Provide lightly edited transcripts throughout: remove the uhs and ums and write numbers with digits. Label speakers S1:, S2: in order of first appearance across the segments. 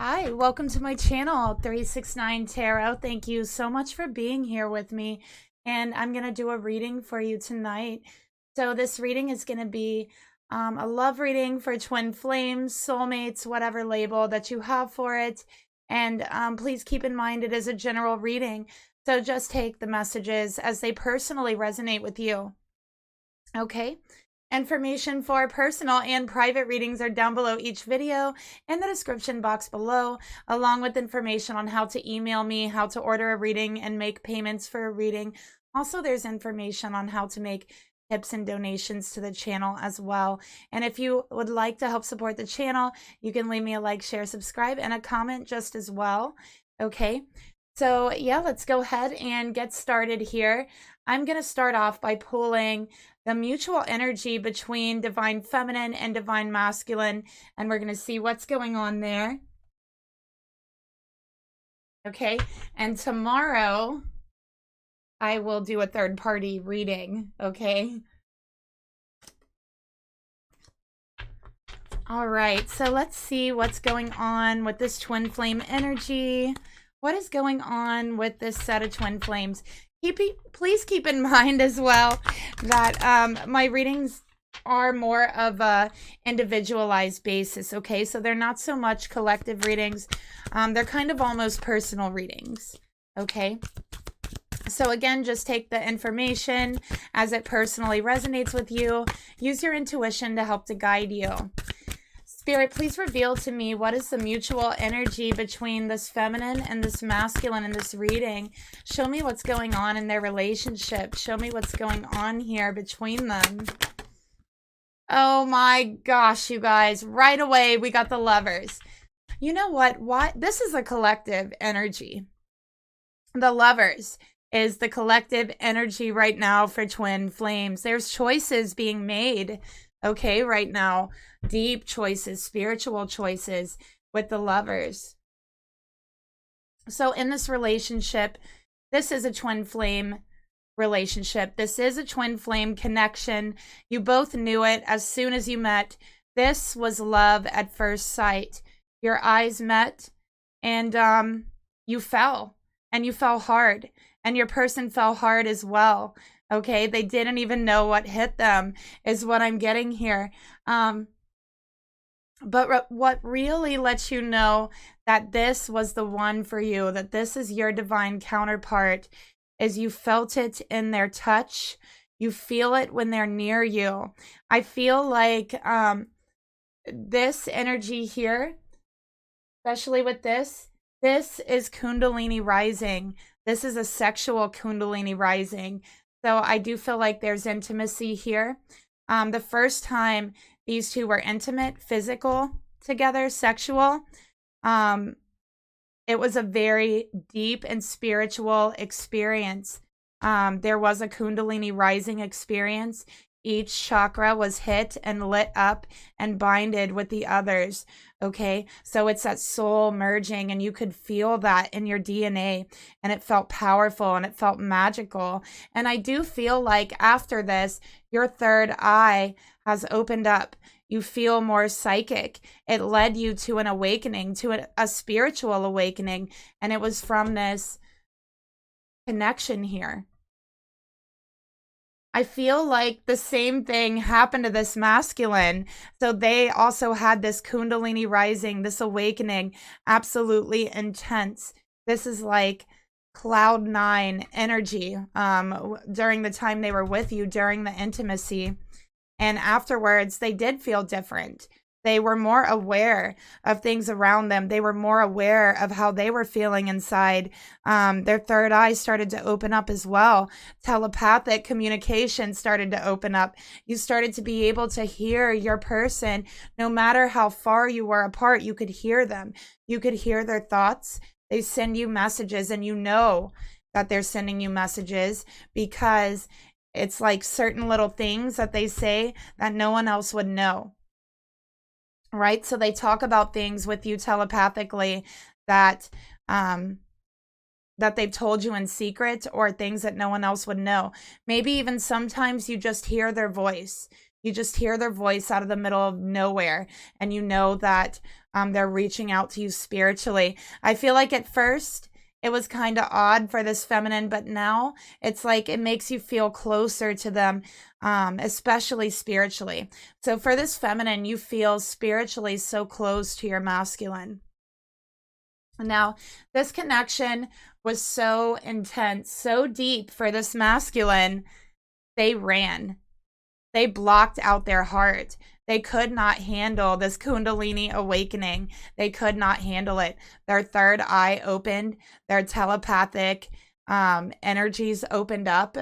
S1: Hi, welcome to my channel, 369 Tarot. Thank you so much for being here with me. And I'm going to do a reading for you tonight. So this reading is going to be a love reading for twin flames, soulmates, whatever label that you have for it. And please keep in mind it is a general reading. So just take the messages as they personally resonate with you. Okay? Information for personal and private readings are down below each video in the description box below, along with information on how to email me, how to order a reading, and make payments for a reading. Also, there's information on how to make tips and donations to the channel as well. And if you would like to help support the channel, you can leave me a like, share, subscribe, and a comment just as well. Okay? So yeah, let's go ahead and get started here. I'm going to start off by pulling the mutual energy between divine feminine and divine masculine, and we're going to see what's going on there. Okay, and tomorrow I will do a third-party reading, okay? All right, so let's see what's going on with this twin flame energy. What is going on with this set of twin flames? Please keep in mind as well that my readings are more of a individualized basis, okay? So they're not so much collective readings. They're kind of almost personal readings, okay? So again, just take the information as it personally resonates with you. Use your intuition to help to guide you. Spirit, please reveal to me what is the mutual energy between this feminine and this masculine in this reading. Show me what's going on in their relationship. Show me what's going on here between them. Oh my gosh, you guys. Right away, we got the Lovers. You know what? This is a collective energy. The Lovers is the collective energy right now for twin flames. There's choices being made, okay, right now. Deep choices, spiritual choices with the Lovers. So in this relationship, this is a twin flame relationship. This is a twin flame connection. You both knew it as soon as you met. This was love at first sight. Your eyes met and you fell, and you fell hard, and your person fell hard as well. Okay, they didn't even know what hit them is what I'm getting here. But what really lets you know that this was the one for you, that this is your divine counterpart, is you felt it in their touch. You feel it when they're near you. I feel like this energy here, especially with this is Kundalini rising. This is a sexual Kundalini rising. So I do feel like there's intimacy here. The first time these two were intimate, physical together, sexual, it was a very deep and spiritual experience. There was a Kundalini rising experience. Each chakra was hit and lit up and binded with the others, okay? So it's that soul merging, and you could feel that in your DNA, and it felt powerful and it felt magical. And I do feel like after this, your third eye has opened up. You feel more psychic. It led you to an awakening, to a spiritual awakening, and it was from this connection here. I feel like the same thing happened to this masculine. So they also had this Kundalini rising, this awakening, absolutely intense. This is like cloud nine energy during the time they were with you, during the intimacy. And afterwards, they did feel different. They were more aware of things around them. They were more aware of how they were feeling inside. Their third eye started to open up as well. Telepathic communication started to open up. You started to be able to hear your person. No matter how far you were apart, you could hear them. You could hear their thoughts. They send you messages, and you know that they're sending you messages because it's like certain little things that they say that no one else would know. Right? So they talk about things with you telepathically that that they've told you in secret, or things that no one else would know. Maybe even sometimes you just hear their voice. You just hear their voice out of the middle of nowhere, and you know that they're reaching out to you spiritually. I feel like at first it was kind of odd for this feminine, but now it's like it makes you feel closer to them, especially spiritually. So for this feminine, you feel spiritually so close to your masculine. Now, this connection was so intense, so deep for this masculine, they ran. They blocked out their heart. They could not handle this Kundalini awakening. They could not handle it. Their third eye opened. Their telepathic energies opened up,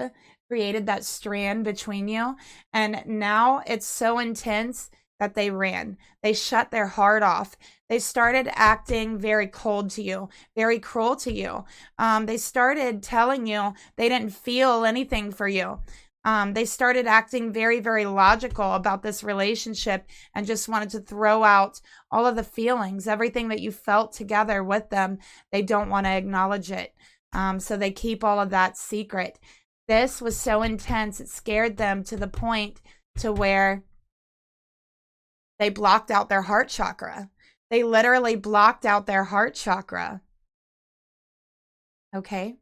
S1: created that strand between you. And now it's so intense that they ran. They shut their heart off. They started acting very cold to you, very cruel to you. They started telling you they didn't feel anything for you. They started acting very, very logical about this relationship and just wanted to throw out all of the feelings, everything that you felt together with them. They don't want to acknowledge it. So they keep all of that secret. This was so intense. It scared them to the point to where they blocked out their heart chakra. They literally blocked out their heart chakra. Okay.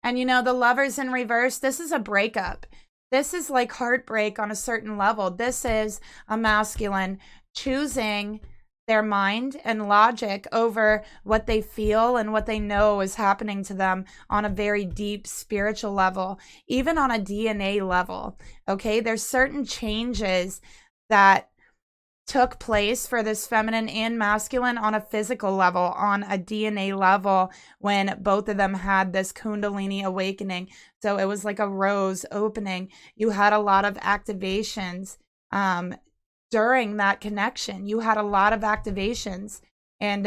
S1: And you know, the Lovers in reverse, this is a breakup. This is like heartbreak on a certain level. This is a masculine choosing their mind and logic over what they feel and what they know is happening to them on a very deep spiritual level, even on a DNA level. Okay, there's certain changes that took place for this feminine and masculine on a physical level, on a DNA level, when both of them had this Kundalini awakening. So it was like a rose opening. You had a lot of activations during that connection. You had a lot of activations, and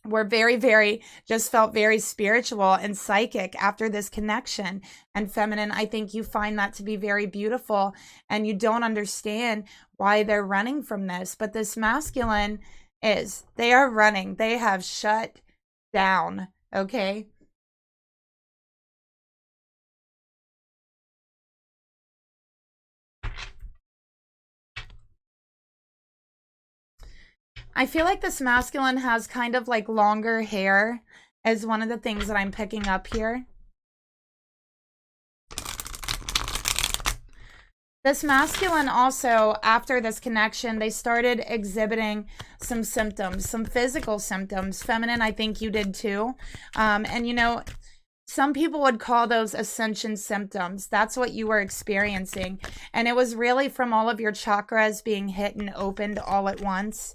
S1: were very, very, just felt very spiritual and psychic after this connection. And feminine, I think you find that to be very beautiful, and you don't understand why they're running from this. But this masculine they are running. They have shut down. Okay. I feel like this masculine has kind of like longer hair as one of the things that I'm picking up here. This masculine also, after this connection, they started exhibiting some symptoms, some physical symptoms. Feminine, I think you did too. And you know, some people would call those ascension symptoms. That's what you were experiencing. And it was really from all of your chakras being hit and opened all at once.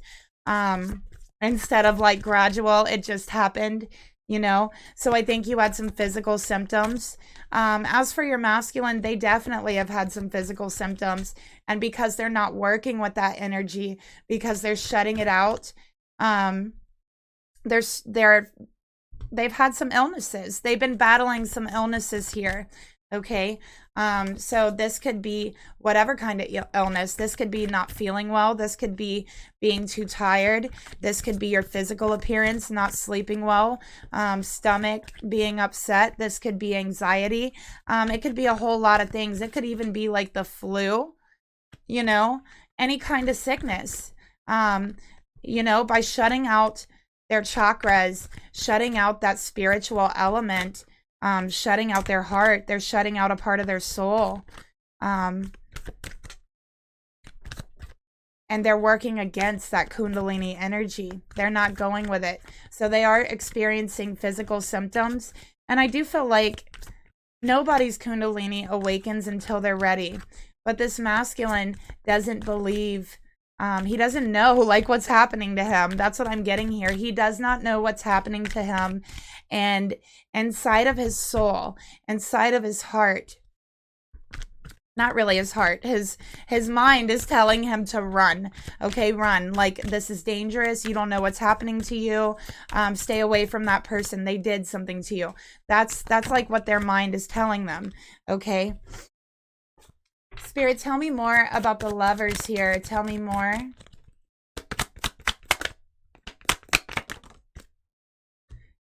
S1: Instead of like gradual, it just happened, you know. So I think you had some physical symptoms. As for your masculine, they definitely have had some physical symptoms, and because they're not working with that energy, because they're shutting it out, they've had some illnesses. They've been battling some illnesses here. Okay. So this could be whatever kind of illness. This could be not feeling well. This could be being too tired. This could be your physical appearance, not sleeping well, stomach being upset. This could be anxiety. It could be a whole lot of things. It could even be like the flu, you know, any kind of sickness, you know, by shutting out their chakras, shutting out that spiritual element, shutting out their heart. They're shutting out a part of their soul. And they're working against that Kundalini energy. They're not going with it. So they are experiencing physical symptoms. And I do feel like nobody's Kundalini awakens until they're ready. But this masculine doesn't believe, he doesn't know like what's happening to him. That's what I'm getting here. He does not know what's happening to him. And inside of his soul, inside of his heart, not really his heart, his mind is telling him to run. Okay, run. Like, this is dangerous. You don't know what's happening to you. Stay away from that person. They did something to you. That's like what their mind is telling them. Okay. Spirit, tell me more about the Lovers here. Tell me more.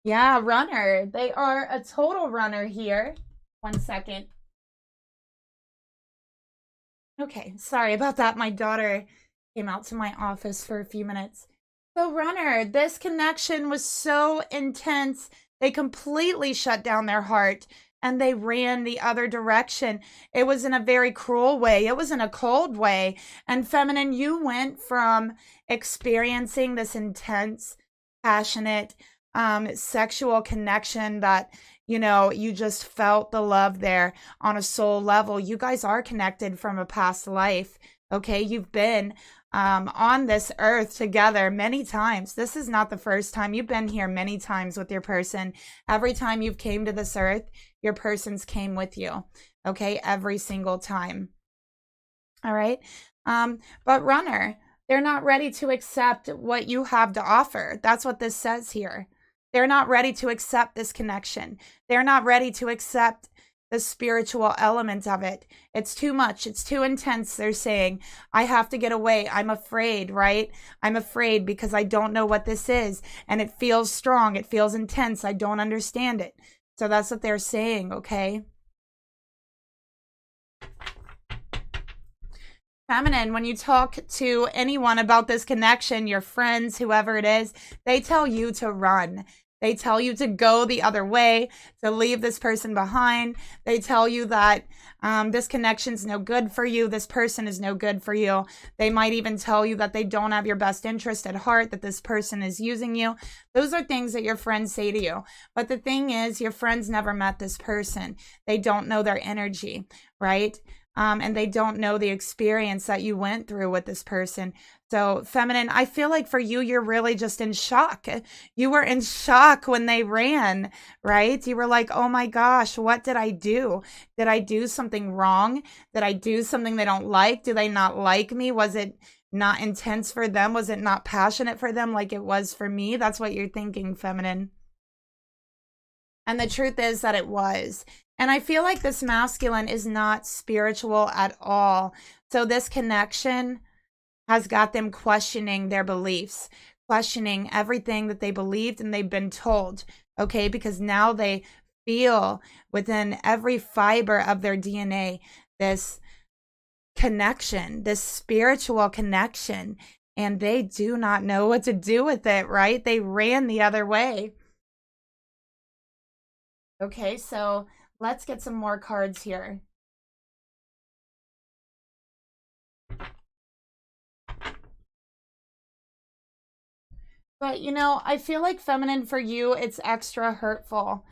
S1: Yeah, runner. They are a total runner here. 1 second. Okay, sorry about that. My daughter came out to my office for a few minutes. So, runner, this connection was so intense. They completely shut down their heart and they ran the other direction. It was in a very cruel way. It was in a cold way. And feminine, you went from experiencing this intense, passionate, sexual connection that, you know, you just felt the love there on a soul level. You guys are connected from a past life. Okay, you've been on this earth together many times. This is not the first time. You've been here many times with your person. Every time you've came to this earth, your persons came with you. Okay, every single time. All right. But runner, they're not ready to accept what you have to offer. That's what this says here. They're not ready to accept this connection. They're not ready to accept the spiritual element of it. It's too much. It's too intense. They're saying, I have to get away. I'm afraid, right? I'm afraid because I don't know what this is. And it feels strong. It feels intense. I don't understand it. So that's what they're saying, okay? Feminine, when you talk to anyone about this connection, your friends, whoever it is, they tell you to run. They tell you to go the other way, to leave this person behind. They tell you that this connection's no good for you. This person is no good for you. They might even tell you that they don't have your best interest at heart, that this person is using you. Those are things that your friends say to you. But the thing is, your friends never met this person. They don't know their energy, right? And they don't know the experience that you went through with this person. So feminine, I feel like for you, you're really just in shock. You were in shock when they ran, right? You were like, oh my gosh, what did I do? Did I do something wrong? Did I do something they don't like? Do they not like me? Was it not intense for them? Was it not passionate for them like it was for me? That's what you're thinking, feminine. And the truth is that it was. And I feel like this masculine is not spiritual at all. So this connection has got them questioning their beliefs, questioning everything that they believed and they've been told, okay? Because now they feel within every fiber of their DNA this connection, this spiritual connection, and they do not know what to do with it, right? They ran the other way. Okay, so let's get some more cards here. But, you know, I feel like feminine for you, it's extra hurtful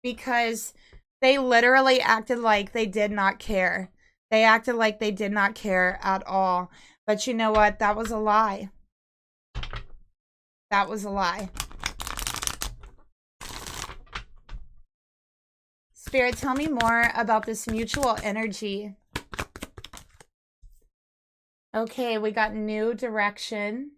S1: because they literally acted like they did not care. They acted like they did not care at all. But you know what? That was a lie. That was a lie. Spirit, tell me more about this mutual energy. Okay, we got new direction.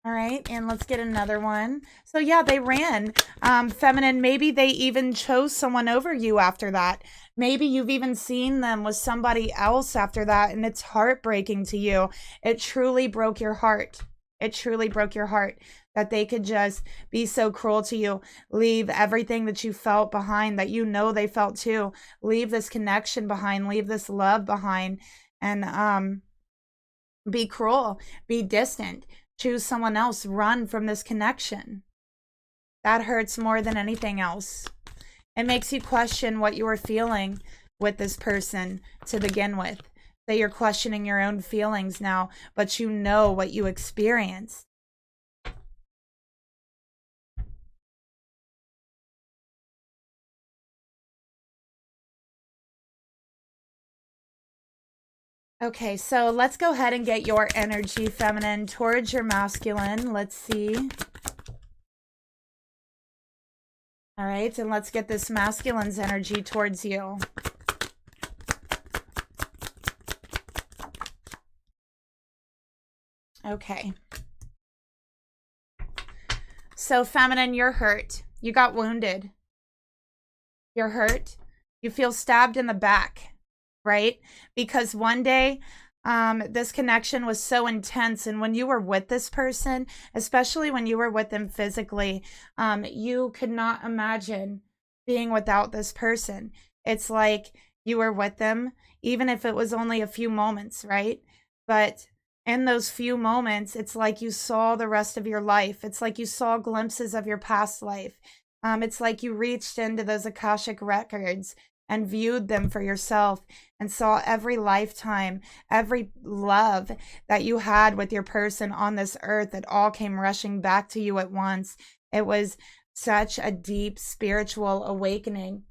S1: All right, and let's get another one. So yeah, they ran. Feminine, maybe they even chose someone over you after that. Maybe you've even seen them with somebody else after that, and it's heartbreaking to you. It truly broke your heart. It truly broke your heart that they could just be so cruel to you, leave everything that you felt behind, that you know they felt too. Leave this connection behind, leave this love behind, and be cruel, be distant. Choose someone else. Run from this connection. That hurts more than anything else. It makes you question what you were feeling with this person to begin with. That you're questioning your own feelings now, but you know what you experienced. Okay, so let's go ahead and get your energy, feminine, towards your masculine. Let's see. All right, and let's get this masculine's energy towards you. Okay. So, feminine, you're hurt. You got wounded. You're hurt. You feel stabbed in the back, right? Because one day This connection was so intense. And when you were with this person, especially when you were with them physically, you could not imagine being without this person. It's like you were with them, even if it was only a few moments, right? But in those few moments, it's like you saw the rest of your life. It's like you saw glimpses of your past life. It's like you reached into those Akashic records and viewed them for yourself and saw every lifetime, every love that you had with your person on this earth. It all came rushing back to you at once. It was such a deep spiritual awakening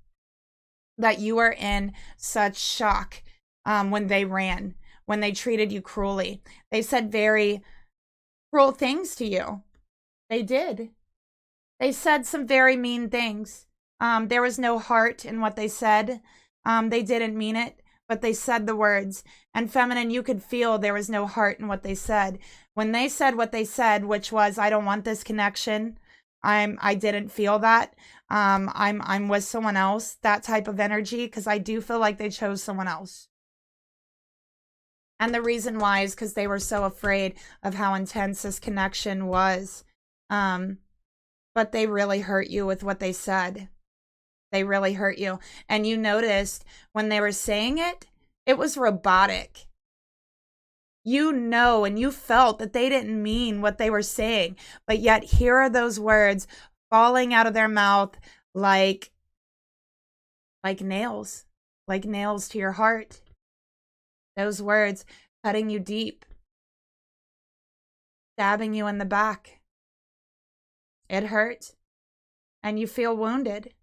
S1: that you were in such shock when they ran, when they treated you cruelly. They said very cruel things to you. They did. They said some very mean things. There was no heart in what they said. They didn't mean it, but they said the words. And feminine, you could feel there was no heart in what they said. When they said what they said, which was, I don't want this connection. I didn't feel that. I'm with someone else, that type of energy, because I do feel like they chose someone else. And the reason why is because they were so afraid of how intense this connection was. But they really hurt you with what they said. They really hurt you. And you noticed when they were saying it, it was robotic. You know, and you felt that they didn't mean what they were saying. But yet here are those words falling out of their mouth like nails to your heart. Those words cutting you deep, stabbing you in the back. It hurt, and you feel wounded.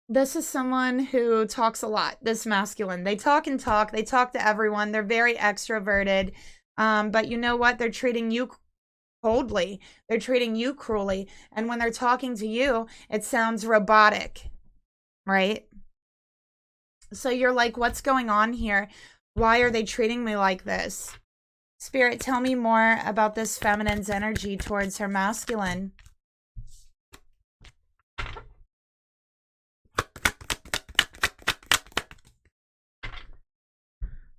S1: This is someone who talks a lot, this masculine. They talk and talk. They talk to everyone. They're very extroverted. But you know what? They're treating you coldly. They're treating you cruelly. And when they're talking to you, it sounds robotic, right? So you're like, what's going on here? Why are they treating me like this? Spirit, tell me more about this feminine's energy towards her masculine.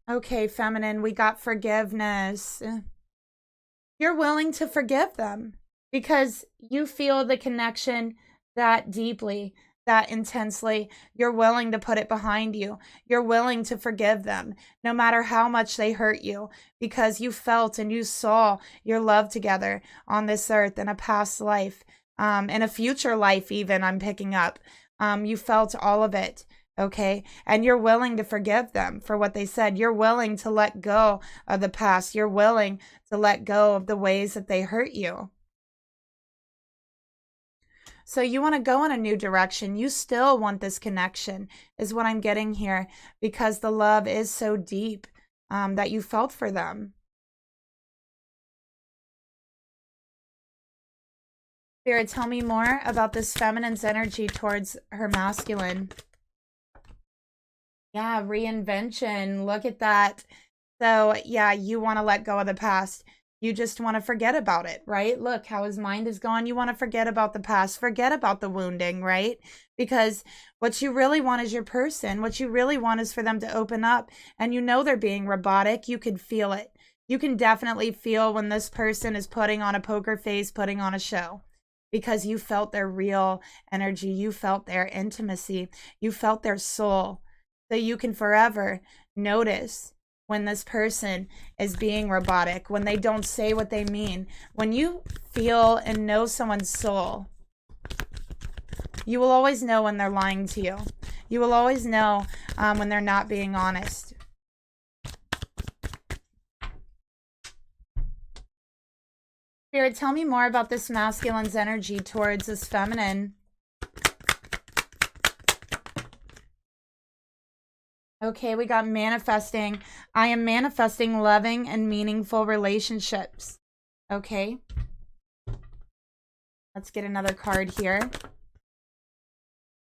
S1: Okay, feminine, we got forgiveness. You're willing to forgive them because you feel the connection that deeply, that intensely. You're willing to put it behind you. You're willing to forgive them, no matter how much they hurt you, because you felt and you saw your love together on this earth in a past life, in a future life even, I'm picking up. You felt all of it. Okay. And you're willing to forgive them for what they said. You're willing to let go of the past. You're willing to let go of the ways that they hurt you. So you want to go in a new direction. You still want this connection is what I'm getting here, because the love is so deep that you felt for them. Spirit, tell me more about this feminine's energy towards her masculine. Yeah, reinvention. Look at that. So, yeah, you want to let go of the past. You just want to forget about it, right? Look how his mind is gone. You want to forget about the past. Forget about the wounding, right? Because what you really want is your person. What you really want is for them to open up. And you know they're being robotic. You can feel it. You can definitely feel when this person is putting on a poker face, putting on a show. Because you felt their real energy. You felt their intimacy. You felt their soul. So you can forever notice when this person is being robotic, when they don't say what they mean. When you feel and know someone's soul, you will always know when they're lying to you. You will always know when they're not being honest. Spirit, tell me more about this masculine's energy towards this feminine. Okay, we got manifesting. I am manifesting loving and meaningful relationships. Okay. Let's get another card here.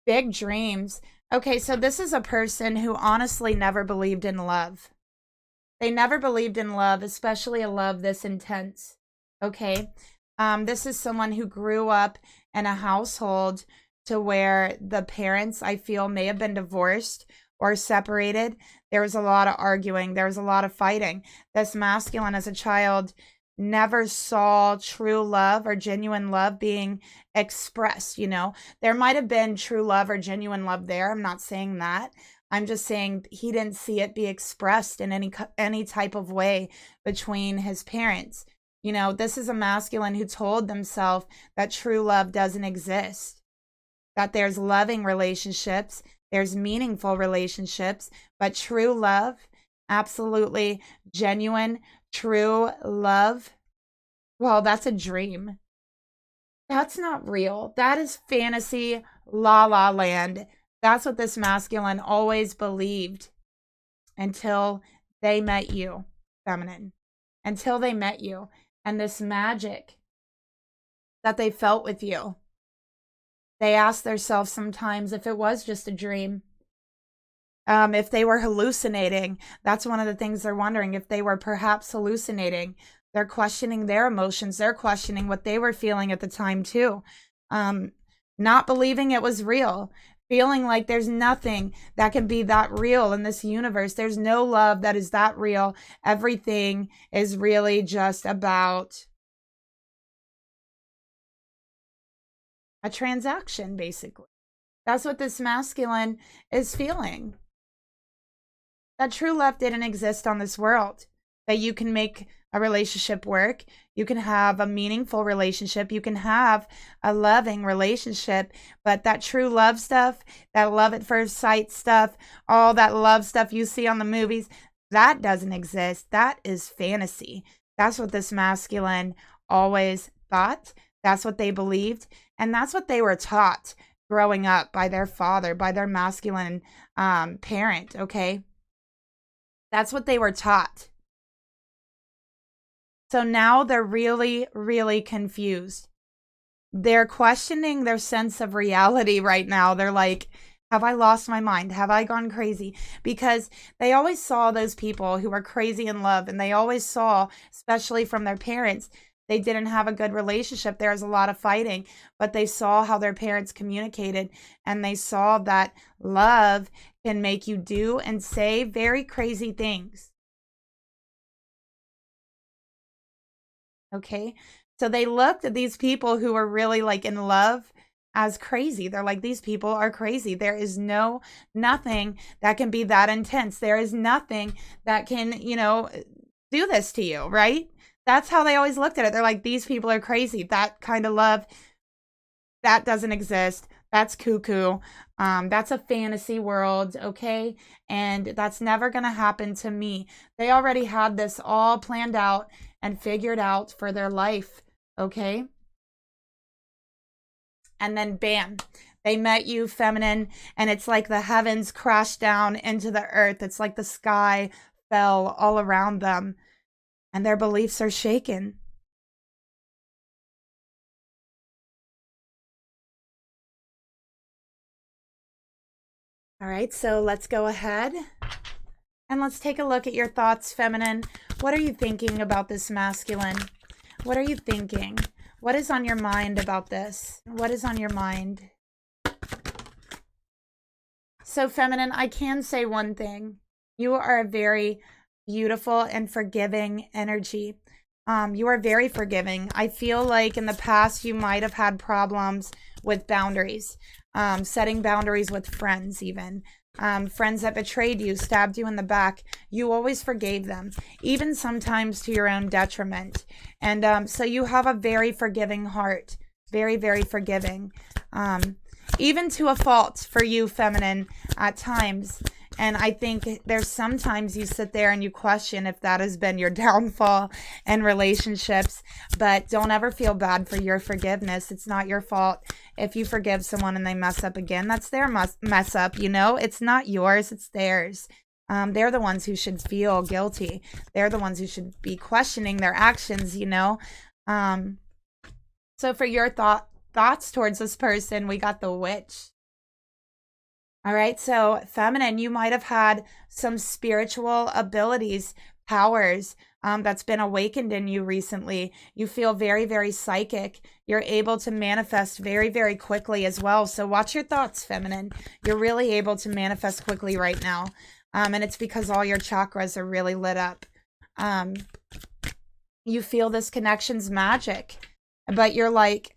S1: Big dreams. Okay, so this is a person who honestly never believed in love. They never believed in love, especially a love this intense. Okay. This is someone who grew up in a household to where the parents, I feel, may have been divorced or separated. There was a lot of arguing. There was a lot of fighting. This masculine as a child never saw true love or genuine love being expressed. You know, there might have been true love or genuine love there. I'm not saying that. I'm just saying he didn't see it be expressed in any type of way between his parents. You know, this is a masculine who told themselves that true love doesn't exist, that there's loving relationships, there's meaningful relationships, but true love, absolutely genuine, true love, well, that's a dream. That's not real. That is fantasy, la la land. That's what this masculine always believed until they met you, feminine. Until they met you. And this magic that they felt with you. They asked themselves sometimes if it was just a dream. If they were hallucinating. That's one of the things they're wondering. If they were perhaps hallucinating. They're questioning their emotions. They're questioning what they were feeling at the time too. Not believing it was real. Feeling like there's nothing that can be that real in this universe. There's no love that is that real. Everything is really just about a transaction, basically. That's what this masculine is feeling. That true love didn't exist on this world. That you can make a relationship work. You can have a meaningful relationship. You can have a loving relationship. But that true love stuff, that love at first sight stuff, all that love stuff you see on the movies, that doesn't exist. That is fantasy. That's what this masculine always thought. That's what they believed. And that's what they were taught growing up by their father, by their masculine parent, okay? That's what they were taught. So now they're really, really confused. They're questioning their sense of reality right now. They're like, have I lost my mind? Have I gone crazy? Because they always saw those people who were crazy in love, and they always saw, especially from their parents, they didn't have a good relationship. There was a lot of fighting, but they saw how their parents communicated, and they saw that love can make you do and say very crazy things. Okay, so they looked at these people who were really like in love as crazy. They're like, these people are crazy. There is nothing that can be that intense. There is nothing that can, do this to you, right? That's how they always looked at it. They're like, these people are crazy. That kind of love, that doesn't exist. That's cuckoo. That's a fantasy world, okay? And that's never going to happen to me. They already had this all planned out and figured out for their life, okay? And then bam, they met you, feminine, and it's like the heavens crashed down into the earth. It's like the sky fell all around them, and their beliefs are shaken. All right, so let's go ahead and let's take a look at your thoughts, feminine. What are you thinking about this masculine? What are you thinking? What is on your mind about this? What is on your mind? So, feminine, I can say one thing. You are a very beautiful and forgiving energy. You are very forgiving. I feel like in the past you might have had problems with boundaries, setting boundaries with friends even. Friends that betrayed you, stabbed you in the back, you always forgave them, even sometimes to your own detriment. And so you have a very forgiving heart, very, very forgiving, even to a fault for you, feminine, at times. And I think there's sometimes you sit there and you question if that has been your downfall in relationships, but don't ever feel bad for your forgiveness. It's not your fault. If you forgive someone and they mess up again, that's their mess up, It's not yours, it's theirs. They're the ones who should feel guilty. They're the ones who should be questioning their actions, So for your thoughts towards this person, we got the witch. All right, so feminine, you might have had some spiritual abilities, powers, that's been awakened in you recently. You feel very, very psychic. You're able to manifest very, very quickly as well. So watch your thoughts, feminine. You're really able to manifest quickly right now. And it's because all your chakras are really lit up. You feel this connection's magic, but you're like,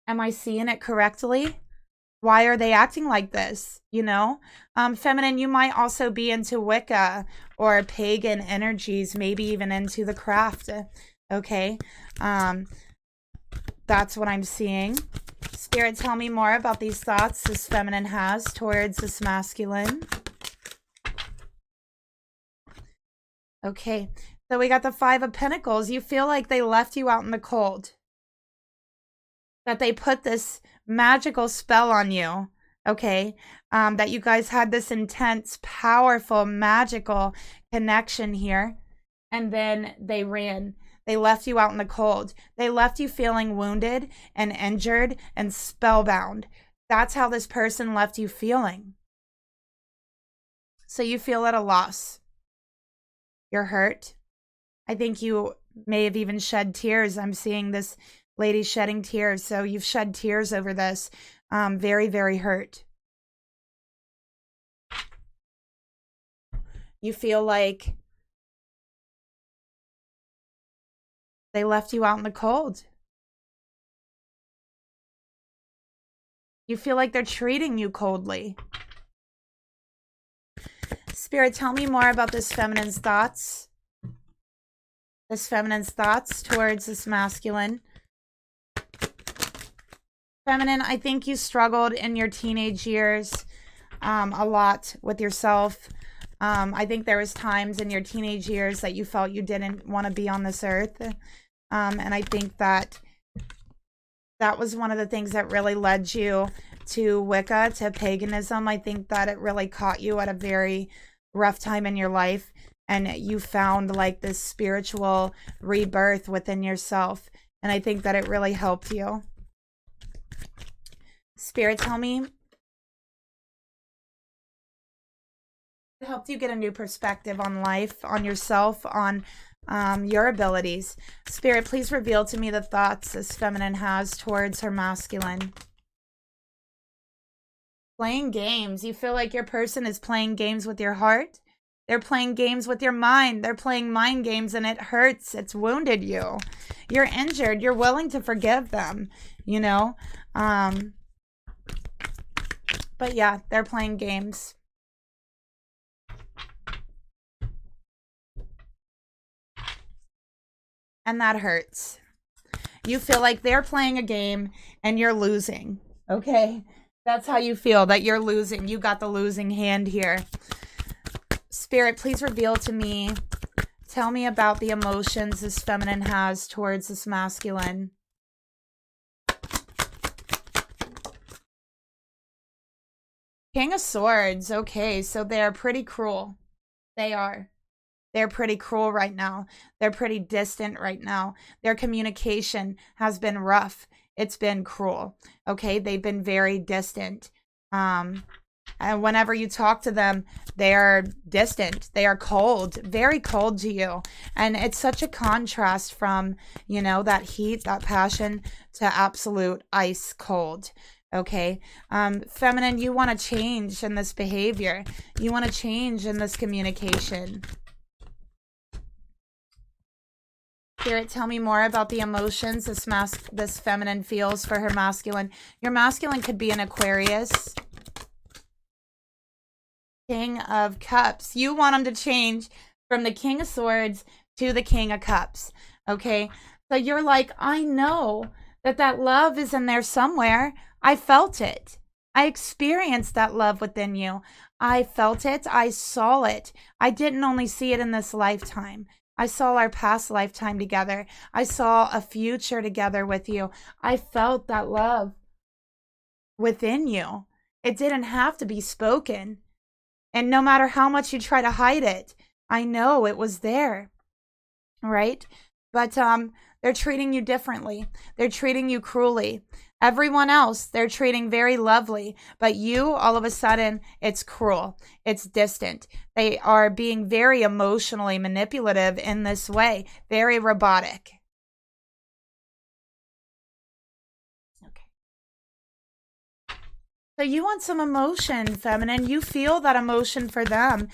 S1: am I seeing it correctly? Why are they acting like this? You know, feminine, you might also be into Wicca or pagan energies, maybe even into the craft. Okay. That's what I'm seeing. Spirit, tell me more about these thoughts this feminine has towards this masculine. Okay. So we got the 5 of Pentacles. You feel like they left you out in the cold. That they put this magical spell on you, okay? That you guys had this intense, powerful, magical connection here. And then they ran. They left you out in the cold. They left you feeling wounded and injured and spellbound. That's how this person left you feeling. So you feel at a loss. You're hurt. I think you may have even shed tears. I'm seeing this lady shedding tears. So you've shed tears over this. Very, very hurt. You feel like they left you out in the cold. You feel like they're treating you coldly. Spirit, tell me more about this feminine's thoughts. This feminine's thoughts towards this masculine. Feminine, I think you struggled in your teenage years a lot with yourself. I think there was times in your teenage years that you felt you didn't want to be on this earth. And I think that that was one of the things that really led you to Wicca, to paganism. I think that it really caught you at a very rough time in your life. And you found like this spiritual rebirth within yourself. And I think that it really helped you. Spirit, tell me. It helped you get a new perspective on life, on yourself, on your abilities. Spirit, please reveal to me the thoughts this feminine has towards her masculine. Playing games. You feel like your person is playing games with your heart. They're playing games with your mind. They're playing mind games and it hurts. It's wounded you. You're injured. You're willing to forgive them, you know? But yeah, they're playing games. And that hurts. You feel like they're playing a game and you're losing. Okay? That's how you feel, that you're losing. You got the losing hand here. Spirit, please reveal to me. Tell me about the emotions this feminine has towards this masculine. King of Swords. Okay, so they're pretty cruel. They are. They're pretty cruel right now. They're pretty distant right now. Their communication has been rough. It's been cruel. Okay, they've been very distant. And whenever you talk to them, they are distant. They are cold, very cold to you. And it's such a contrast from, you know, that heat, that passion to absolute ice cold. Okay. Feminine, you want to change in this behavior. You want to change in this communication. Spirit, tell me more about the emotions this feminine feels for her masculine. Your masculine could be an Aquarius. King of Cups. You want him to change from the King of Swords to the King of Cups. Okay. So you're like, I know that love is in there somewhere. I felt it. I experienced that love within you. I felt it. I saw it. I didn't only see it in this lifetime. I saw our past lifetime together. I saw a future together with you. I felt that love within you. It didn't have to be spoken. And no matter how much you try to hide it, I know it was there. Right? But they're treating you differently. They're treating you cruelly. Everyone else, they're treating very lovely, but you, all of a sudden, it's cruel. It's distant. They are being very emotionally manipulative in this way, very robotic. Okay. So you want some emotion, feminine. You feel that emotion for them.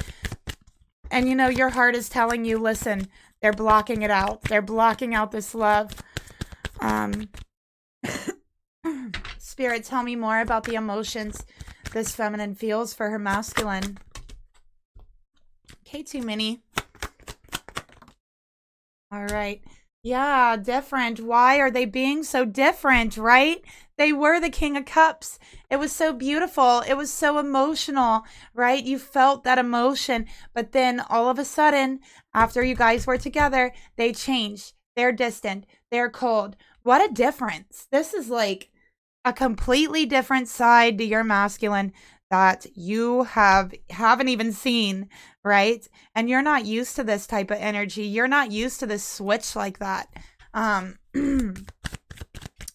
S1: And you know, your heart is telling you, listen, they're blocking it out. They're blocking out this love. Spirit, tell me more about the emotions this feminine feels for her masculine. Okay, too many. All right. Yeah, different. Why are they being so different, right? They were the King of Cups. It was so beautiful. It was so emotional, right? You felt that emotion. But then all of a sudden, after you guys were together, they changed. They're distant. They're cold. What a difference. This is like a completely different side to your masculine that you haven't even seen, right? And you're not used to this type of energy. You're not used to this switch like that.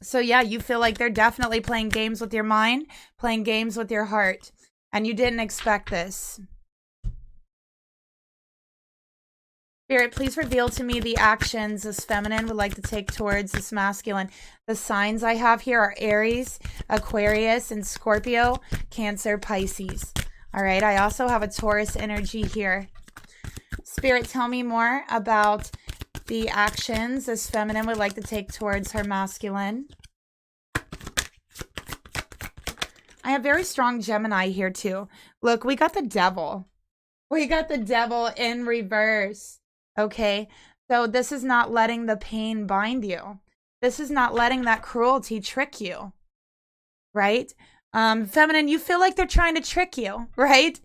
S1: So yeah, you feel like they're definitely playing games with your mind, playing games with your heart, and you didn't expect this. Spirit, please reveal to me the actions this feminine would like to take towards this masculine. The signs I have here are Aries, Aquarius, and Scorpio, Cancer, Pisces. All right, I also have a Taurus energy here. Spirit, tell me more about the actions this feminine would like to take towards her masculine. I have very strong Gemini here too. Look, we got the devil. We got the devil in reverse. Okay, so this is not letting the pain bind you. This is not letting that cruelty trick you, right? Feminine, you feel like they're trying to trick you, right?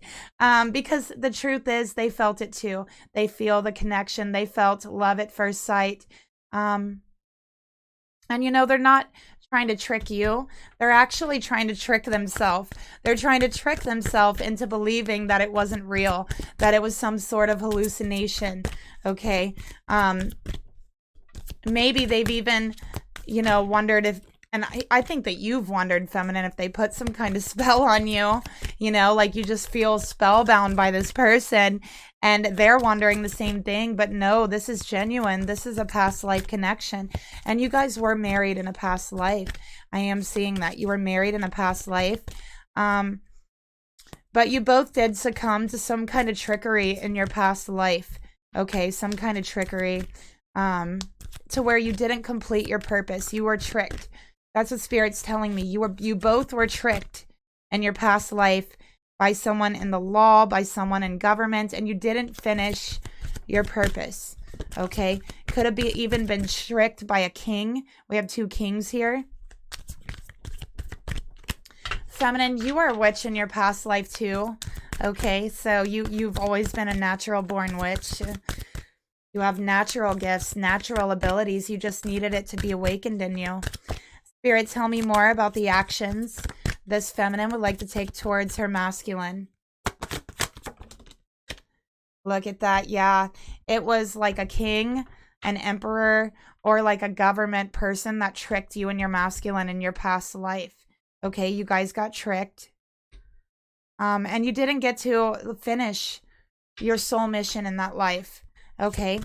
S1: Because the truth is they felt it too. They feel the connection. They felt love at first sight. And you know, they're not trying to trick you. They're actually trying to trick themselves. They're trying to trick themselves into believing that it wasn't real, that it was some sort of hallucination. Okay. Maybe they've even, you know, wondered if, and I think that you've wondered, feminine, if they put some kind of spell on you, you know, like you just feel spellbound by this person, and they're wondering the same thing. But no, this is genuine. This is a past life connection. And you guys were married in a past life. I am seeing that. You were married in a past life. But you both did succumb to some kind of trickery in your past life. Okay, some kind of trickery to where you didn't complete your purpose. You were tricked. That's what Spirit's telling me. You both were tricked in your past life by someone in the law, by someone in government, and you didn't finish your purpose. Okay? Could have even been tricked by a king. We have 2 kings here. Feminine, you were a witch in your past life too. Okay, so you've always been a natural born witch. You have natural gifts, natural abilities. You just needed it to be awakened in you. Spirit, tell me more about the actions this feminine would like to take towards her masculine. Look at that. Yeah, it was like a king, an emperor, or like a government person that tricked you and your masculine in your past life. Okay, you guys got tricked. And you didn't get to finish your soul mission in that life. Okay.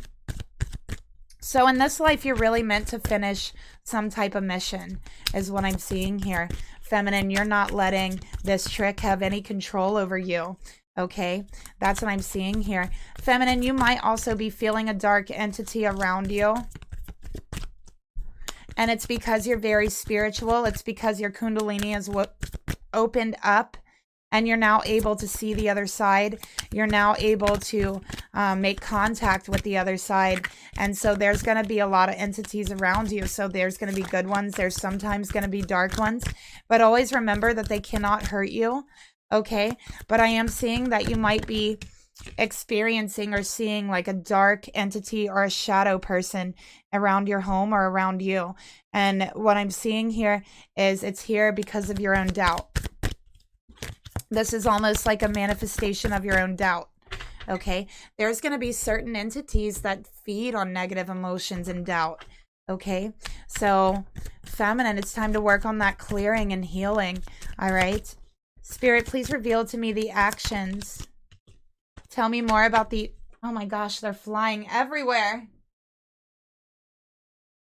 S1: So in this life, you're really meant to finish some type of mission, is what I'm seeing here. Feminine, you're not letting this trick have any control over you. Okay, that's what I'm seeing here. Feminine, you might also be feeling a dark entity around you. And it's because you're very spiritual. It's because your Kundalini is opened up. And you're now able to see the other side. You're now able to make contact with the other side. And so there's going to be a lot of entities around you. So there's going to be good ones. There's sometimes going to be dark ones. But always remember that they cannot hurt you. Okay? But I am seeing that you might be experiencing or seeing like a dark entity or a shadow person around your home or around you. And what I'm seeing here is it's here because of your own doubt. This is almost like a manifestation of your own doubt. Okay. There's going to be certain entities that feed on negative emotions and doubt. Okay, so feminine, it's time to work on that clearing and healing. All right, Spirit, please reveal to me the actions. Tell me more about the, oh my gosh, they're flying everywhere.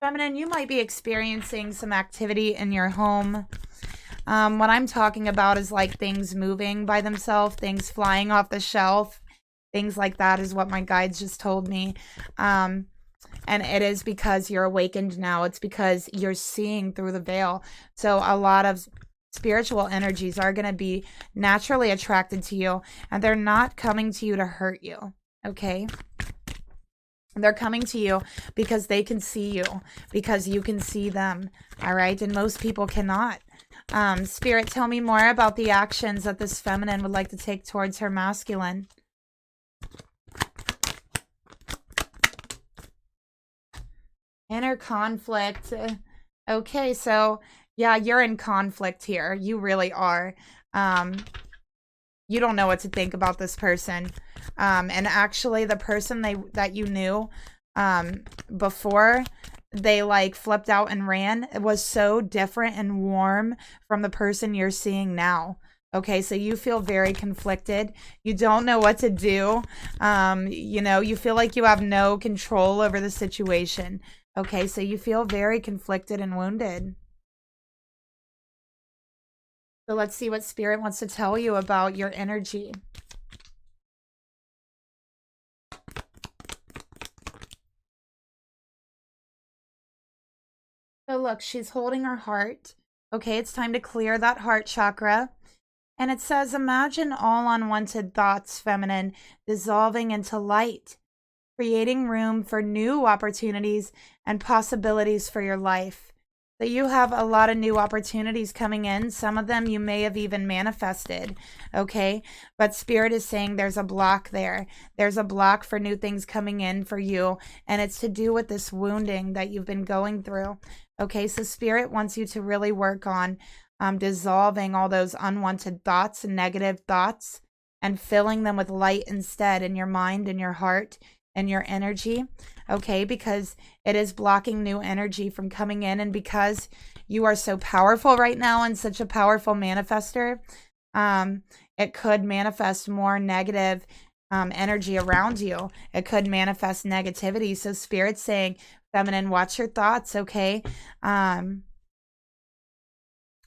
S1: Feminine, you might be experiencing some activity in your home. What I'm talking about is like things moving by themselves, things flying off the shelf, things like that is what my guides just told me. And it is because you're awakened now. It's because you're seeing through the veil. So a lot of spiritual energies are going to be naturally attracted to you, and they're not coming to you to hurt you. Okay? They're coming to you because they can see you, because you can see them. All right? And most people cannot. Spirit, tell me more about the actions that this feminine would like to take towards her masculine. Inner conflict. Okay, so yeah, you're in conflict here. You really are. You don't know what to think about this person. And actually, the person that you knew before they like flipped out and ran, it was so different and warm from the person you're seeing now. Okay, so you feel very conflicted. You don't know what to do. You know, you feel like you have no control over the situation. Okay, so you feel very conflicted and wounded. So let's see what Spirit wants to tell you about your energy. So look, she's holding her heart. Okay, it's time to clear that heart chakra. And it says, imagine all unwanted thoughts, feminine, dissolving into light, creating room for new opportunities and possibilities for your life. That you have a lot of new opportunities coming in. Some of them you may have even manifested, okay? But Spirit is saying there's a block there. There's a block for new things coming in for you, and it's to do with this wounding that you've been going through, okay? So Spirit wants you to really work on dissolving all those unwanted thoughts and negative thoughts and filling them with light instead in your mind and your heart and your energy, okay? Because it is blocking new energy from coming in, and because you are so powerful right now and such a powerful manifester, it could manifest more negative energy around you. It could manifest negativity. So Spirit's saying, feminine, watch your thoughts, okay?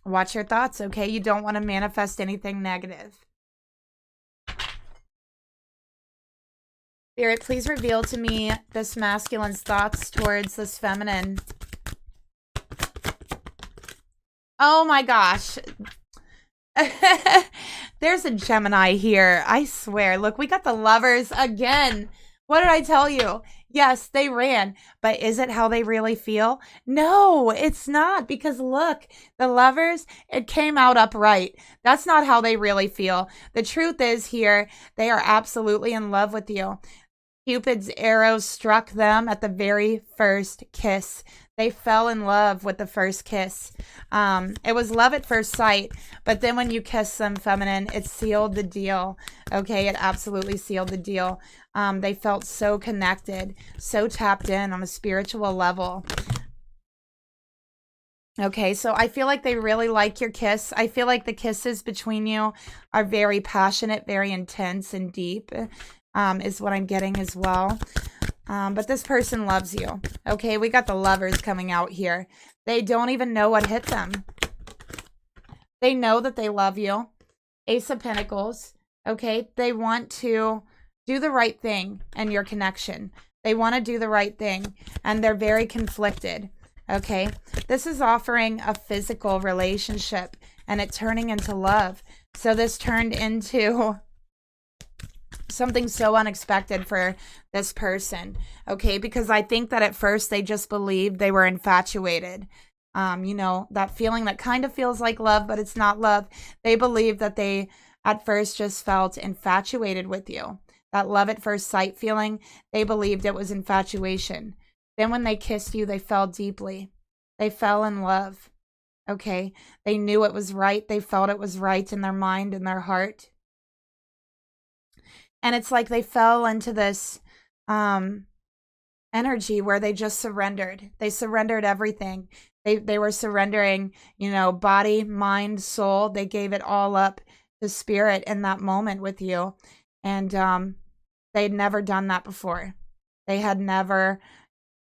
S1: Watch your thoughts, okay? You don't want to manifest anything negative. Spirit, please reveal to me this masculine's thoughts towards this feminine. Oh my gosh. There's a Gemini here. I swear. Look, we got the Lovers again. What did I tell you? Yes, they ran, but is it how they really feel? No, it's not, because look, the Lovers, it came out upright. That's not how they really feel. The truth is here, they are absolutely in love with you. Cupid's arrow struck them at the very first kiss. They fell in love with the first kiss. It was love at first sight, but then when you kiss them, feminine, it sealed the deal. Okay, it absolutely sealed the deal. They felt so connected, so tapped in on a spiritual level. Okay, so I feel like they really like your kiss. I feel like the kisses between you are very passionate, very intense and deep, is what I'm getting as well. But this person loves you. Okay, we got the Lovers coming out here. They don't even know what hit them. They know that they love you. Ace of Pentacles. Okay, they want to do the right thing in your connection. They want to do the right thing, and they're very conflicted. Okay, this is offering a physical relationship, and it turning into love. So this turned into something so unexpected for this person, okay? Because I think that at first they just believed they were infatuated. You know, that feeling that kind of feels like love, but it's not love. They believed that they at first just felt infatuated with you. That love at first sight feeling, they believed it was infatuation. Then when they kissed you, they fell deeply. They fell in love, okay? They knew it was right. They felt it was right in their mind and their heart. And it's like they fell into this energy where they just surrendered. They surrendered everything. They were surrendering, you know, body, mind, soul. They gave it all up to spirit in that moment with you. And they'd never done that before. They had never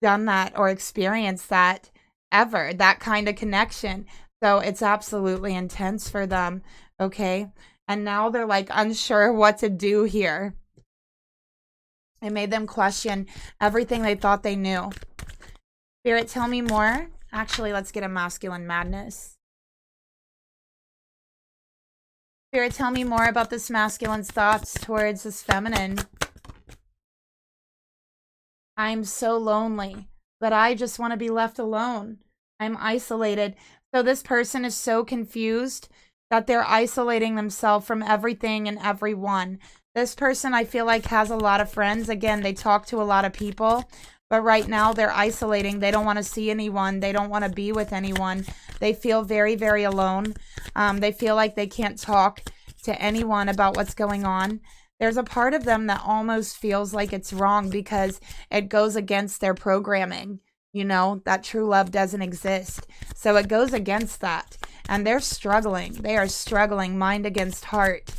S1: done that or experienced that ever, that kind of connection. So it's absolutely intense for them. Okay. And now they're like unsure what to do here. It made them question everything they thought they knew. Spirit, tell me more. Actually, let's get a masculine madness. Spirit, tell me more about this masculine's thoughts towards this feminine. I'm so lonely, but I just want to be left alone. I'm isolated. So this person is so confused that they're isolating themselves from everything and everyone. This person, I feel like, has a lot of friends. Again, they talk to a lot of people. But right now, they're isolating. They don't want to see anyone. They don't want to be with anyone. They feel very, very alone. They feel like they can't talk to anyone about what's going on. There's a part of them that almost feels like it's wrong because it goes against their programming. You know, that true love doesn't exist. So it goes against that. And they're struggling. They are struggling mind against heart.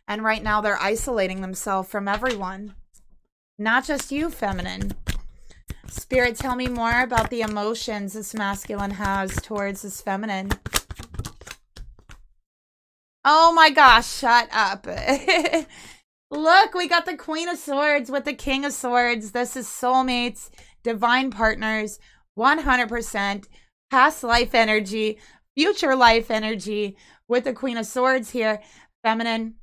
S1: And right now, they're isolating themselves from everyone. Not just you, feminine. Spirit, tell me more about the emotions this masculine has towards this feminine. Oh my gosh, shut up. Look, we got the Queen of Swords with the King of Swords. This is soulmates, divine partners, 100%, past life energy, future life energy with the Queen of Swords here. Feminine.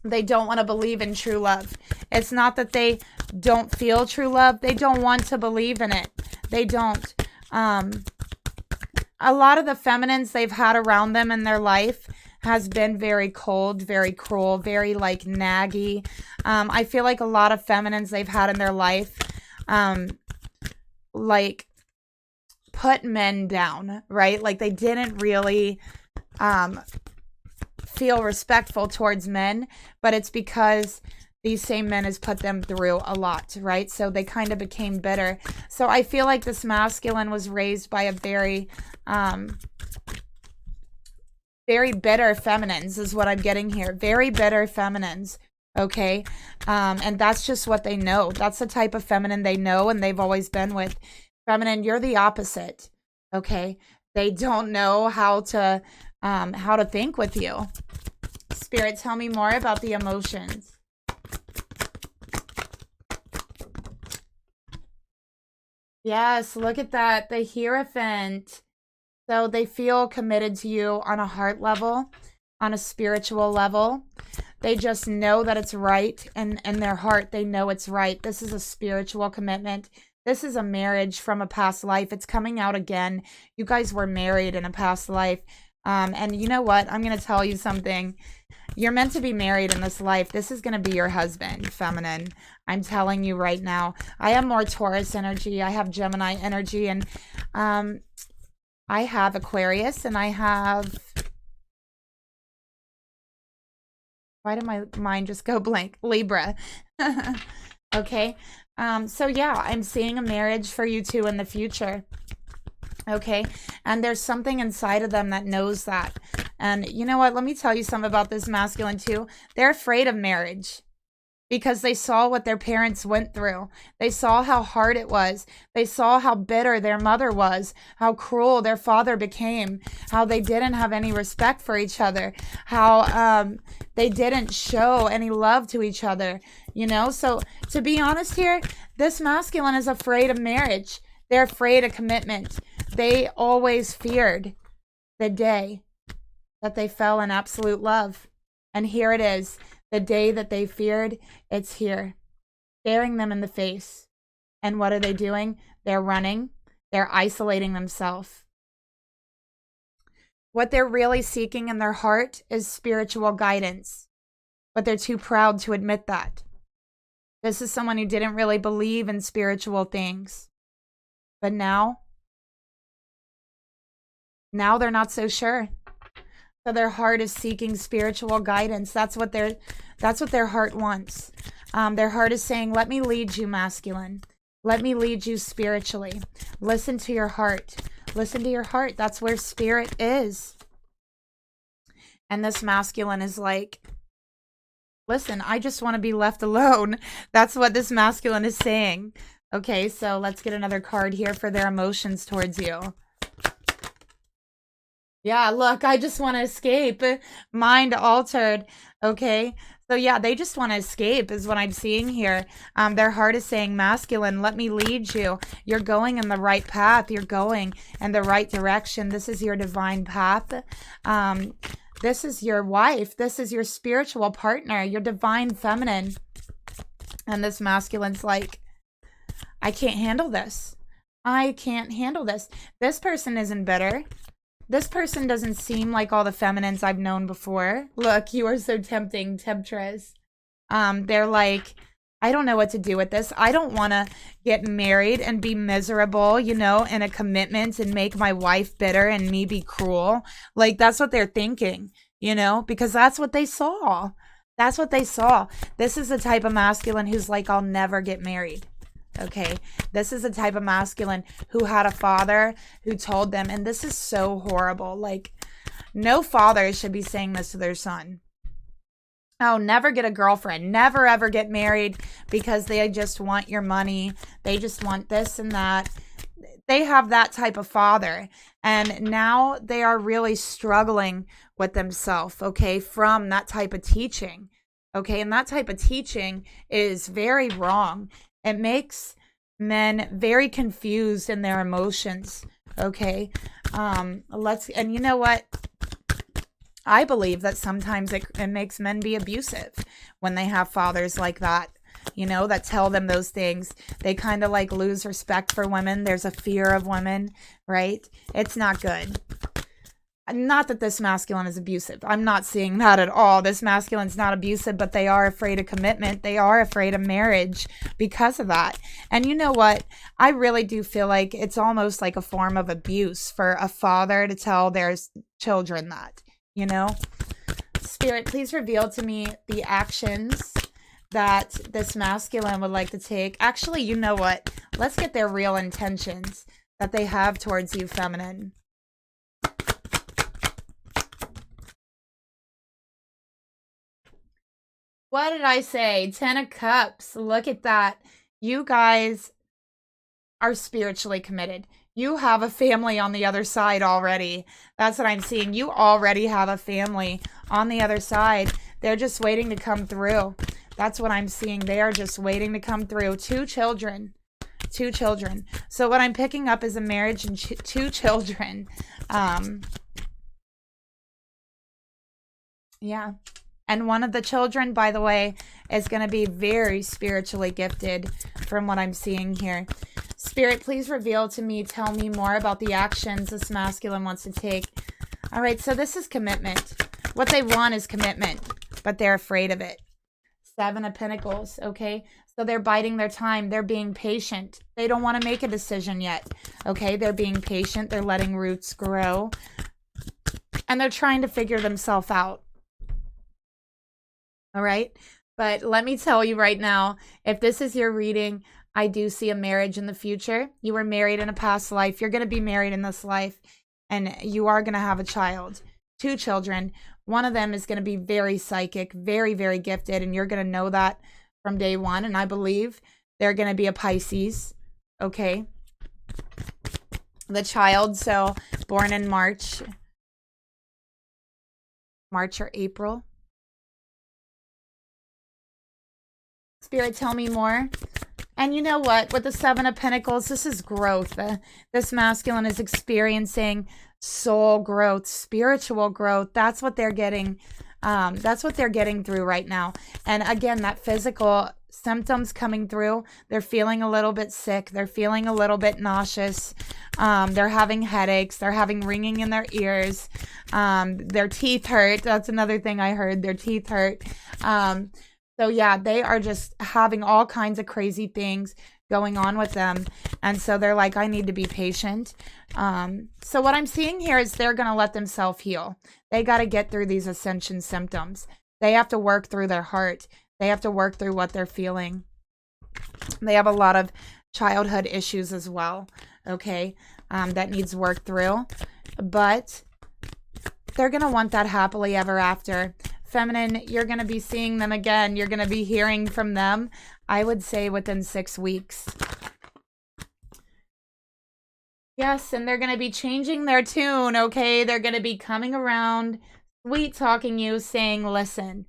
S1: They don't want to believe in true love. It's not that they don't feel true love. They don't want to believe in it. They don't. A lot of the feminines they've had around them in their life has been very cold, very cruel, very like naggy. I feel like a lot of feminines they've had in their life like put men down, right? Like they didn't really feel respectful towards men, but it's because these same men has put them through a lot, right? So they kind of became bitter. So I feel like this masculine was raised by a very bitter feminines is what I'm getting here. Very bitter feminines, okay? And that's just what they know. That's the type of feminine they know and they've always been with. Feminine, you're the opposite, okay? They don't know how to think with you. Spirit, tell me more about the emotions. Yes, look at that. The Hierophant. So they feel committed to you on a heart level, on a spiritual level. They just know that it's right. And in their heart, they know it's right. This is a spiritual commitment. This is a marriage from a past life. It's coming out again. You guys were married in a past life. And you know what? I'm going to tell you something. You're meant to be married in this life. This is going to be your husband, feminine. I'm telling you right now. I have more Taurus energy. I have Gemini energy. And I have Aquarius. And I have... Why did my mind just go blank? Libra. Okay. So yeah, I'm seeing a marriage for you two in the future. Okay. And there's something inside of them that knows that. And you know what? Let me tell you something about this masculine too. They're afraid of marriage because they saw what their parents went through. They saw how hard it was. They saw how bitter their mother was, how cruel their father became, how they didn't have any respect for each other, how they didn't show any love to each other, you know? So to be honest here, this masculine is afraid of marriage. They're afraid of commitment. They always feared the day that they fell in absolute love. And here it is. The day that they feared, it's here, staring them in the face. And what are they doing? They're running. They're isolating themselves. What they're really seeking in their heart is spiritual guidance. But they're too proud to admit that. This is someone who didn't really believe in spiritual things. But now they're not so sure. So their heart is seeking spiritual guidance. That's what their heart wants. Their heart is saying, let me lead you, masculine. Let me lead you spiritually. Listen to your heart. Listen to your heart. That's where spirit is. And this masculine is like, listen, I just want to be left alone. That's what this masculine is saying. Okay, so let's get another card here for their emotions towards you. Yeah, look, I just want to escape. Mind altered. Okay. So yeah, they just want to escape is what I'm seeing here. Their heart is saying, masculine, let me lead you. You're going in the right path. You're going in the right direction. This is your divine path. This is your wife. This is your spiritual partner, your divine feminine. And this masculine's like, I can't handle this. I can't handle this. This person isn't bitter. This person doesn't seem like all the feminines I've known before. Look, you are so tempting, temptress. They're like, I don't know what to do with this. I don't want to get married and be miserable, you know, in a commitment and make my wife bitter and me be cruel. Like, that's what they're thinking, you know, because that's what they saw. That's what they saw. This is the type of masculine who's like, I'll never get married. Okay, this is the type of masculine who had a father who told them, and this is so horrible. Like, no father should be saying this to their son. Oh, never get a girlfriend, never ever get married because they just want your money. They just want this and that. They have that type of father. And now they are really struggling with themselves, okay, from that type of teaching. Okay, and that type of teaching is very wrong. It makes men very confused in their emotions. Okay. And you know what? I believe that sometimes it makes men be abusive when they have fathers like that, you know, that tell them those things. They kind of like lose respect for women. There's a fear of women, right? It's not good. Not that this masculine is abusive. I'm not seeing that at all. This masculine's not abusive, but they are afraid of commitment. They are afraid of marriage because of that. And you know what? I really do feel like it's almost like a form of abuse for a father to tell their children that, you know? Spirit, please reveal to me the actions that this masculine would like to take. Actually, you know what? Let's get their real intentions that they have towards you, feminine. What did I say? 10 of Cups. Look at that. You guys are spiritually committed. You have a family on the other side already. That's what I'm seeing. You already have a family on the other side. They're just waiting to come through. That's what I'm seeing. They are just waiting to come through. 2 children. 2 children. So what I'm picking up is a marriage and 2 children. Yeah. And one of the children, by the way, is going to be very spiritually gifted from what I'm seeing here. Spirit, please reveal to me, tell me more about the actions this masculine wants to take. All right, so this is commitment. What they want is commitment, but they're afraid of it. 7 of Pentacles, okay? So they're biding their time. They're being patient. They don't want to make a decision yet, okay? They're being patient. They're letting roots grow. And they're trying to figure themselves out. All right. But let me tell you right now, if this is your reading, I do see a marriage in the future. You were married in a past life. You're going to be married in this life, and you are going to have a child, 2 children. One of them is going to be very psychic, very, very gifted. And you're going to know that from day one. And I believe they're going to be a Pisces. Okay. The child. So born in March or April. Spirit, tell me more. And you know what? With the 7 of Pentacles, this is growth. This masculine is experiencing soul growth, spiritual growth. That's what they're getting. That's what they're getting through right now. And again, that physical symptoms coming through. They're feeling a little bit sick. They're feeling a little bit nauseous. They're having headaches. They're having ringing in their ears. Their teeth hurt. That's another thing I heard. Their teeth hurt. So yeah, they are just having all kinds of crazy things going on with them. And so they're like, I need to be patient. So what I'm seeing here is they're going to let themselves heal. They got to get through these ascension symptoms. They have to work through their heart. They have to work through what they're feeling. They have a lot of childhood issues as well, okay, that needs work through. But they're going to want that happily ever after. Feminine, you're going to be seeing them again. You're going to be hearing from them, I would say, within 6 weeks. Yes, and they're going to be changing their tune, okay? They're going to be coming around, sweet-talking you, saying, listen,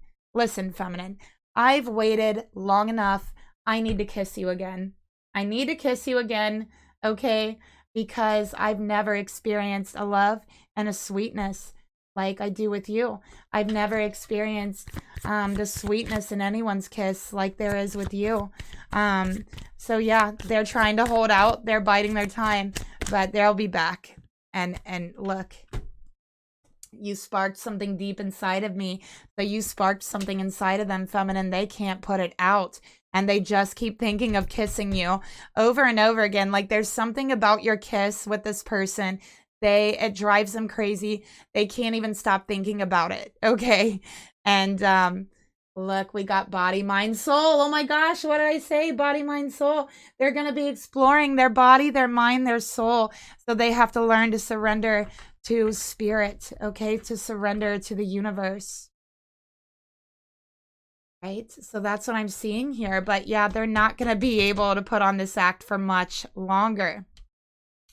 S1: feminine, I've waited long enough. I need to kiss you again. I need to kiss you again, okay? Because I've never experienced a love and a sweetness like I do with you. I've never experienced the sweetness in anyone's kiss like there is with you. So yeah, they're trying to hold out. They're biding their time, but they'll be back. And look, you sparked something deep inside of me. So you sparked something inside of them, feminine. They can't put it out. And they just keep thinking of kissing you over and over again. Like there's something about your kiss with this person. It drives them crazy. They can't even stop thinking about it. Okay. And look, we got body, mind, soul. Oh my gosh, what did I say? Body, mind, soul. They're going to be exploring their body, their mind, their soul. So they have to learn to surrender to spirit, okay? To surrender to the universe. Right? So that's what I'm seeing here. But yeah, they're not going to be able to put on this act for much longer.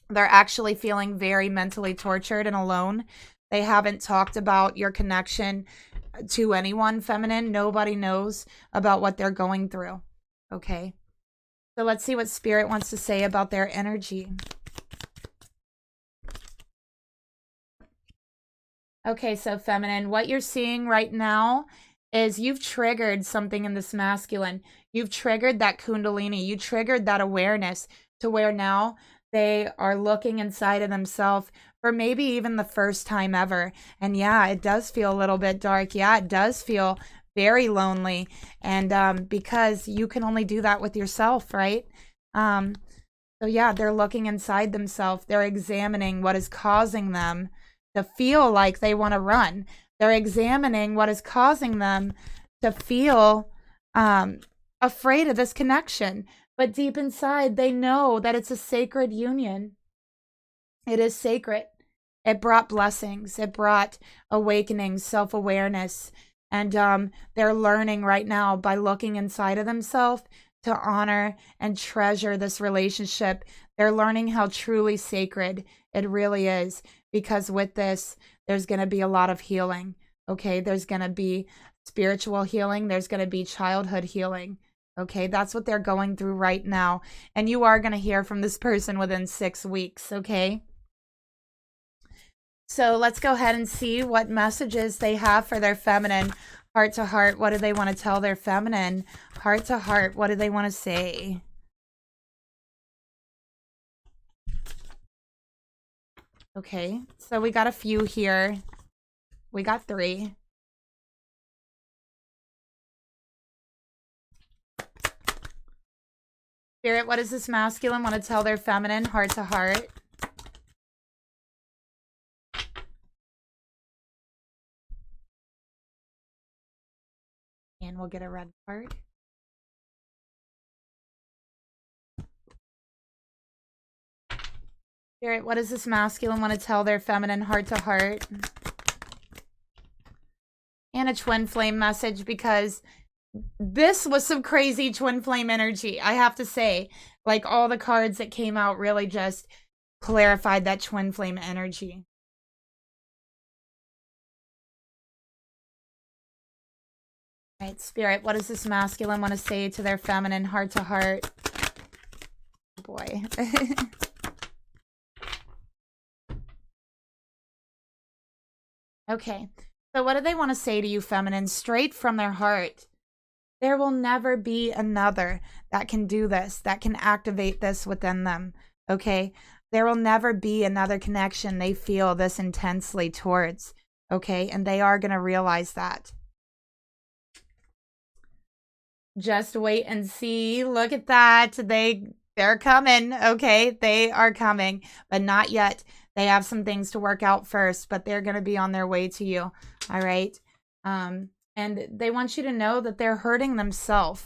S1: They're actually feeling very mentally tortured and alone. They haven't talked about your connection to anyone, feminine. Nobody knows about what they're going through. Okay. So let's see what spirit wants to say about their energy. Okay, so feminine, what you're seeing right now is you've triggered something in this masculine. You've triggered that Kundalini. You triggered that awareness to where now they are looking inside of themselves for maybe even the first time ever. And yeah, it does feel a little bit dark. Yeah, it does feel very lonely. And because you can only do that with yourself, right? So yeah, they're looking inside themselves. They're examining what is causing them to feel like they want to run. They're examining what is causing them to feel afraid of this connection. But deep inside, they know that it's a sacred union. It is sacred. It brought blessings. It brought awakening, self-awareness. And they're learning right now by looking inside of themselves to honor and treasure this relationship. They're learning how truly sacred it really is. Because with this, there's going to be a lot of healing. Okay, there's going to be spiritual healing. There's going to be childhood healing. Okay, that's what they're going through right now. And you are going to hear from this person within 6 weeks, okay? So let's go ahead and see what messages they have for their feminine. Heart to heart, what do they want to tell their feminine? Heart to heart, what do they want to say? Okay, so we got a few here. We got 3. Spirit, what does this masculine want to tell their feminine? Heart to heart. And we'll get a red card. Spirit, what does this masculine want to tell their feminine? Heart to heart. And a twin flame message, because this was some crazy twin flame energy, I have to say. Like, all the cards that came out really just clarified that twin flame energy. All right, Spirit, what does this masculine want to say to their feminine? Heart to heart. Boy. Okay, so what do they want to say to you, feminine? Straight from their heart. There will never be another that can do this, that can activate this within them, okay? There will never be another connection they feel this intensely towards, okay? And they are going to realize that. Just wait and see. Look at that. They're coming, okay? They are coming, but not yet. They have some things to work out first, but they're going to be on their way to you, all right? And they want you to know that they're hurting themselves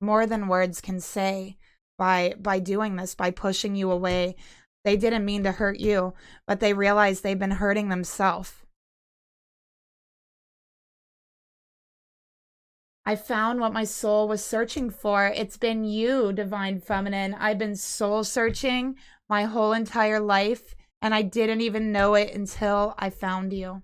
S1: more than words can say by doing this, by pushing you away. They didn't mean to hurt you, but they realize they've been hurting themselves. I found what my soul was searching for. It's been you, Divine Feminine. I've been soul searching my whole entire life, and I didn't even know it until I found you.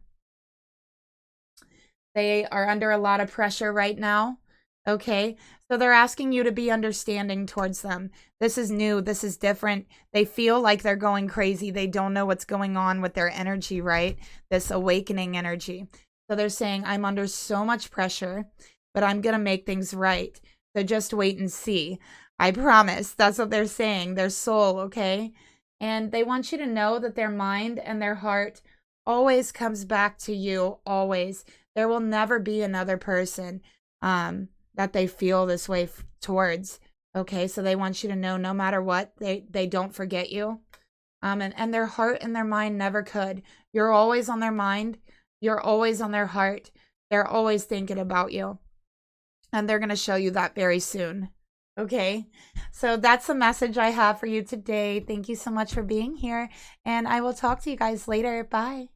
S1: They are under a lot of pressure right now. Okay, so they're asking you to be understanding towards them. This is new. This is different. They feel like they're going crazy. They don't know what's going on with their energy, right? This awakening energy. So they're saying, I'm under so much pressure, but I'm going to make things right. So just wait and see. I promise. That's what they're saying. Their soul, okay? And they want you to know that their mind and their heart always comes back to you, always. There will never be another person that they feel this way towards, okay? So they want you to know no matter what, they don't forget you. And their heart and their mind never could. You're always on their mind. You're always on their heart. They're always thinking about you. And they're going to show you that very soon. Okay, so that's the message I have for you today. Thank you so much for being here. And I will talk to you guys later. Bye.